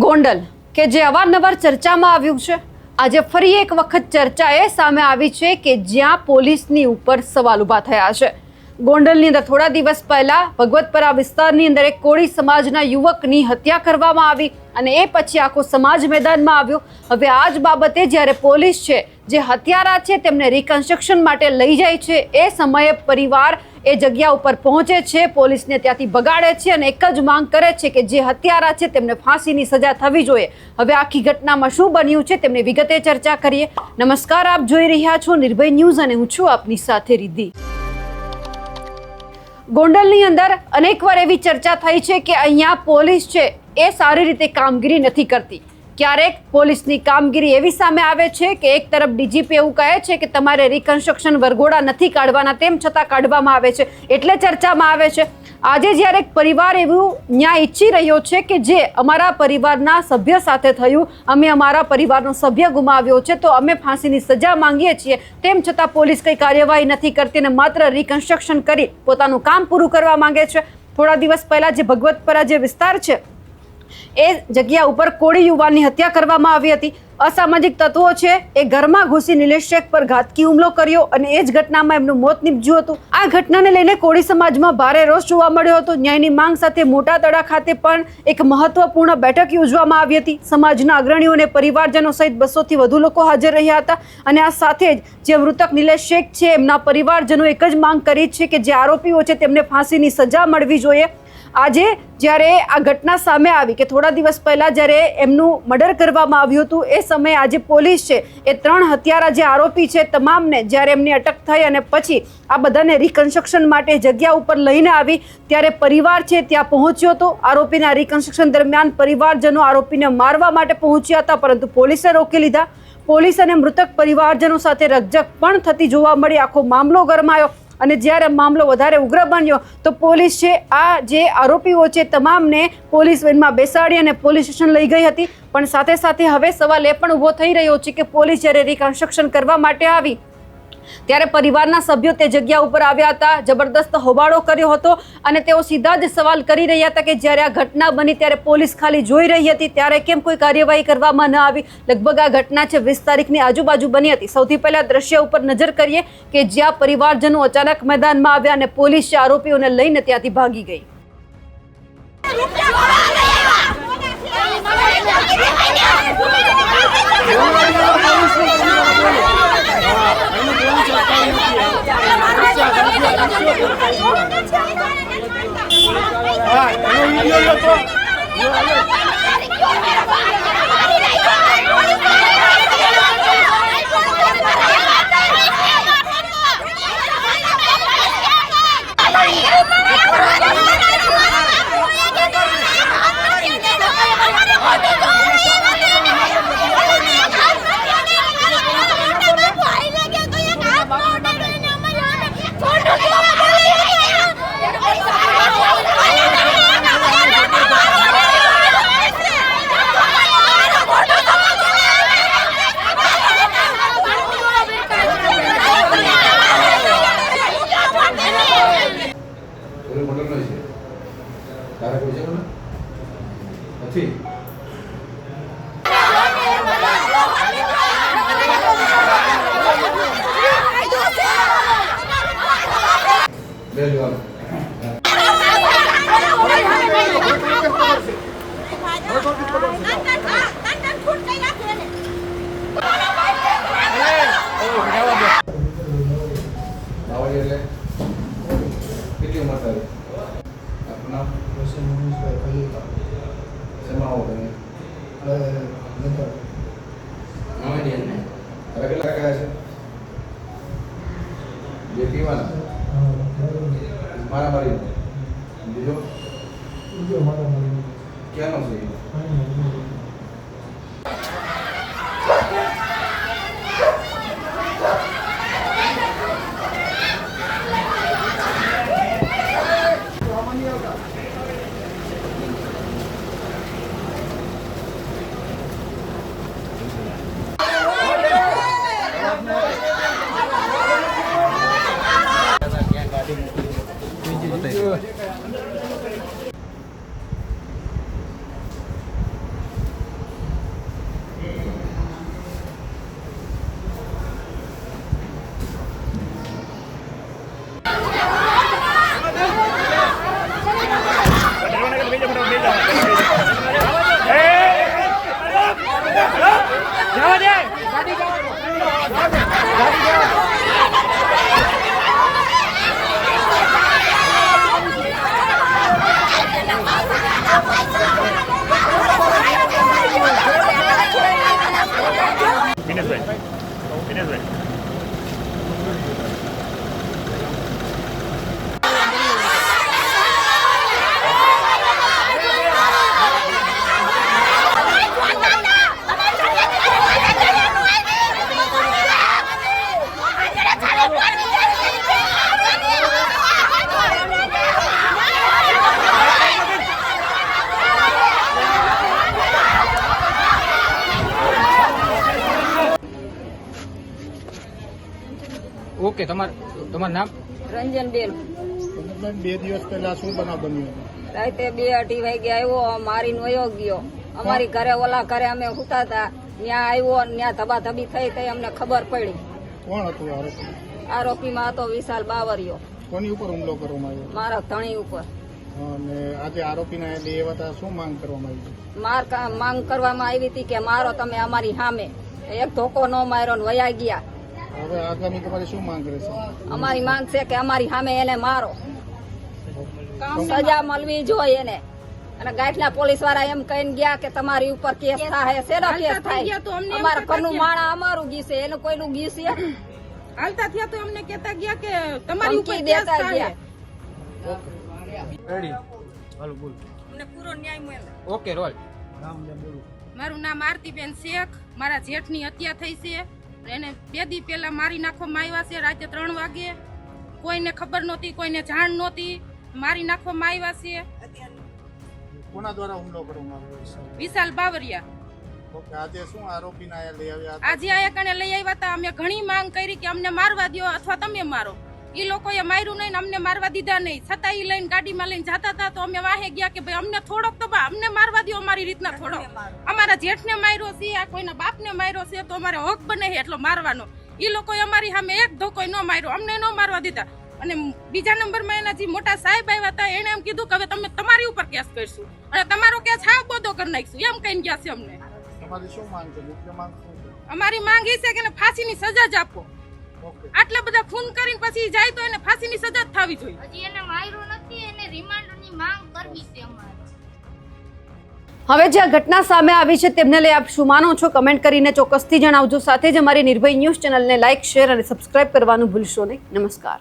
ગોંડલ કે જે અવારનવાર ચર્ચામાં આવ્યું છે, આજે ફરી એક વખત ચર્ચા એ સામે આવી છે કે જ્યાં પોલીસની ઉપર સવાલ ઊભા થયા છે। ગોંડલની અંદર થોડા દિવસ પહેલા ભગવતપરા વિસ્તારની અંદર એક કોળી સમાજના યુવકની હત્યા કરવામાં આવી અને એ પછી આખો સમાજ મેદાનમાં આવ્યો। હવે આ જ બાબતે જ્યારે પોલીસ છે જે હત્યારા છે તેમને રિકન્સ્ટ્રક્શન માટે લઈ જાય છે, એ સમયે પરિવાર એ જગ્યા ઉપર પહોંચે છે, પોલીસને ત્યાંથી બગાડે છે અને એક જ માંગ કરે છે કે જે હત્યારા છે તેમને ફાંસીની સજા થવી જોઈએ। હવે આખી ઘટનામાં શું બન્યું છે તેમની વિગતે ચર્ચા કરીએ। નમસ્કાર, આપ જોઈ રહ્યા છો નિર્ભય ન્યૂઝ અને હું છું આપની સાથે રિદ્ધિ। ગોંડલની અંદર અનેકવાર એવી ચર્ચા થઈ છે કે અહીંયા પોલીસ છે એ સારી રીતે કામગીરી નથી કરતી। ક્યારેક પોલીસની કામગીરી એવી સામે આવે છે કે એક તરફ ડીજીપી એવું કહે છે કે તમારે રિકન્સ્ટ્રક્શન વરઘોડા નથી કાઢવાના, તેમ છતાં કાઢવામાં આવે છે, એટલે ચર્ચામાં આવે છે। આજે જ્યારે એક પરિવાર એવું ન્યાય ઈચ્છી રહ્યો છે કે જે અમારા પરિવારના સભ્ય સાથે થયું, અમે અમારા પરિવારનો સભ્ય ગુમાવ્યો છે, તો અમે ફાંસીની સજા માંગીએ છીએ, તેમ છતાં પોલીસ કંઈ કાર્યવાહી નથી કરતી અને માત્ર રિકન્સ્ટ્રક્શન કરી પોતાનું કામ પૂરું કરવા માંગે છે। થોડા દિવસ પહેલા જે ભગવતપરા જે વિસ્તાર છે એ જગ્યા ઉપર કોળી યુવાનની હત્યા કરવામાં આવી હતી। અસામાજિક તત્વો છે એ ઘરમાં ઘૂસી નિલેશ શેખ પર ઘાતકી હુમલો કર્યો અને એ જ ઘટનામાં એમનું મોત નીપજ્યું હતું। આ ઘટનાને લઈને કોળી સમાજમાં ભારે રોષ જોવા મળ્યો હતો। ન્યાયની માંગ સાથે મોટા તળા ખાતે પણ એક મહત્વપૂર્ણ બેઠક યોજવામાં આવી હતી। સમાજના અગ્રણીઓ અને પરિવારજનો સહિત 200 થી વધુ લોકો હાજર રહ્યા હતા અને આ સાથે જ જે મૃતક નિલેશ શેખ છે એમના પરિવારજનો એક જ માંગ કરી છે કે જે આરોપીઓ છે તેમને ફાંસીની સજા મળવી જોઈએ। આજે જ્યારે આ ઘટના સામે આવી કે થોડા દિવસ પહેલા જ્યારે એમનું મર્ડર કરવામાં આવ્યું હતું, એ સમયે આજે પોલીસ છે એ 3 હત્યારા જે આરોપી છે તમામને જ્યારે એમની અટક થઈ અને પછી આ બધાને રિકન્સ્ટ્રક્શન માટે જગ્યા ઉપર લઈને આવી ત્યારે પરિવાર છે ત્યાં પહોંચ્યો હતો। આરોપીના રિકન્સ્ટ્રક્શન દરમિયાન પરિવારજનો આરોપીને મારવા માટે પહોંચ્યા હતા, પરંતુ પોલીસે રોકી લીધા। પોલીસ અને મૃતક પરિવારજનો સાથે રકઝક પણ થતી જોવા મળી। આખો મામલો ગરમાયો અને જ્યારે મામલો વધારે ઉગ્ર બન્યો તો પોલીસ છે આ જે આરોપીઓ છે તમામને પોલીસ વેનમાં બેસાડી અને પોલીસ સ્ટેશન લઈ ગઈ હતી। પણ સાથે સાથે હવે સવાલ એ પણ ઊભો થઈ રહ્યો છે કે પોલીસ જ્યારે રિકન્સ્ટ્રક્શન કરવા માટે આવી ત્યારે પરિવારના સભ્યો તે જગ્યા ઉપર આવ્યા હતા, જબરદસ્ત હોબાળો કર્યો હતો અને તેઓ સીધા જ સવાલ કરી રહ્યા હતા કે જ્યારે આ ઘટના બની ત્યારે પોલીસ ખાલી જોઈ રહી હતી, ત્યારે કેમ કોઈ કાર્યવાહી કરવામાં ન આવી। લગભગ આ ઘટના છે 20 તારીખની આજુબાજુ બની હતી। સૌથી પહેલા દ્રશ્ય ઉપર નજર કરીએ કે જ્યાં પરિવારજનો અચાનક મેદાનમાં આવ્યા અને પોલીસ આરોપીઓને લઈને ત્યાંથી ભાગી ગઈ। ઓકે, તમારું નામ? રંજનબેન. 2 દિવસ પહેલા શું બનાવ બન્યો? રાતે 2-2:30 વાગે આવ્યો, મારીને વયો ગયો. અમારી ઘરે ઓલા ઘરે અમે સુતા હતા, ત્યાં આવ્યો અને ત્યાં ધબાધબી થઈ તે અમને ખબર પડી. કોણ હતું આરોપી? આરોપીમાં હતો વિશાલ બાવરિયો. કોની ઉપર હુમલો કરવામાં આવ્યો? મારા ધણી ઉપર. અને આજે આરોપીના લેવા હતા, શું માંગ કરવામાં આવી? માંગ કરવામાં આવી હતી કે મારો તમે અમારી સામે. એક ધોકો ન માર્યો ને વયા ગયા. હવે આગામી તમારી શું માંગ રહેશે? અમારી માંગ છે કે અમારી સામે એને મારો, સજા મળવી જોઈએ એને. અને ગાંઠના પોલીસ વાળા એમ કહીને ગયા કે તમારી ઉપર કેસ થાય. શેનો કેસ થાય? અમારા ઘરનું માણા અમારું ગીસે, એનું કોઈનું ગીસે. હાલતા થયા તો અમને કહેતા ગયા કે તમારી ઉપર કેસ થાય. રેડી, હાલો બોલ. અમને પૂરો ન્યાય મળે. Okay, roll. મારું નામ આરતીબેન શેખ. મારા જેઠની હત્યા થઈ છે. એને 2 દી પહેલા મારી નાખવામાં આવ્યા છે. રાતે 3 વાગે. કોઈને ખબર નહોતી, કોઈને જાણ નહોતી. મારી નાખવામાં આવ્યા છે. કોના દ્વારા હુમલો કરવામાં આવ્યો છે? વિશાલ બાવરિયા. ઓકે, આજે શું આરોપીના લઈ આવ્યા? આજે આયા કણે લઈ આવ્યા હતા. અમે ઘણી માંગ કરી કે અમને મારવા દો અથવા તમે મારો. એ લોકોએ માર્યું નહીં ને અમને મારવા દીધા નહીં. છતાં એ લઈને ગાડીમાં લઈને જતા હતા તો અમે વાહે ગયા કે ભાઈ અમને થોડોક તો અમને મારવા દો, અમારી રીતના થોડોક. અમારા જેઠને માર્યો છે, આ કોઈના બાપને માર્યો છે તો અમારે હક બને છે એટલો મારવાનો. એ લોકોએ અમારી સામે એક ધોકોય ન માર્યો, અમને ન મારવા દીધા. અને બીજા નંબરમાં એના જે મોટા સાહેબ આવ્યા હતા એને એમ કીધું કે હવે તમે તમારી ઉપર કેસ કરશું અને તમારો કેસ હાવ બોધો કરી નાખશું એમ કહીને ગયા છે અમને. તમારી શું માંગ છે? મુખ્ય માંગ શું છે? અમારી માંગ એ છે કે એને ફાંસીની સજા જ આપો. આટલા બધા ખૂન કરીને પછી જાય તો એને ફાંસીની સજા જ થવી જોઈએ. હજી એને માર્યો નથી, એને રિમાન્ડની માંગ કરવી છે અમારે. હવે જે આ ઘટના સામે આવી છે તેમને લઈ આપ શું માનો છો કમેન્ટ કરીને ચોક્કસથી જણાવજો. સાથે જ અમારી નિર્ભય ન્યૂઝ ચેનલને લાઇક, શેર અને સબસ્ક્રાઇબ કરવાનું ભૂલશો નહીં. નમસ્કાર.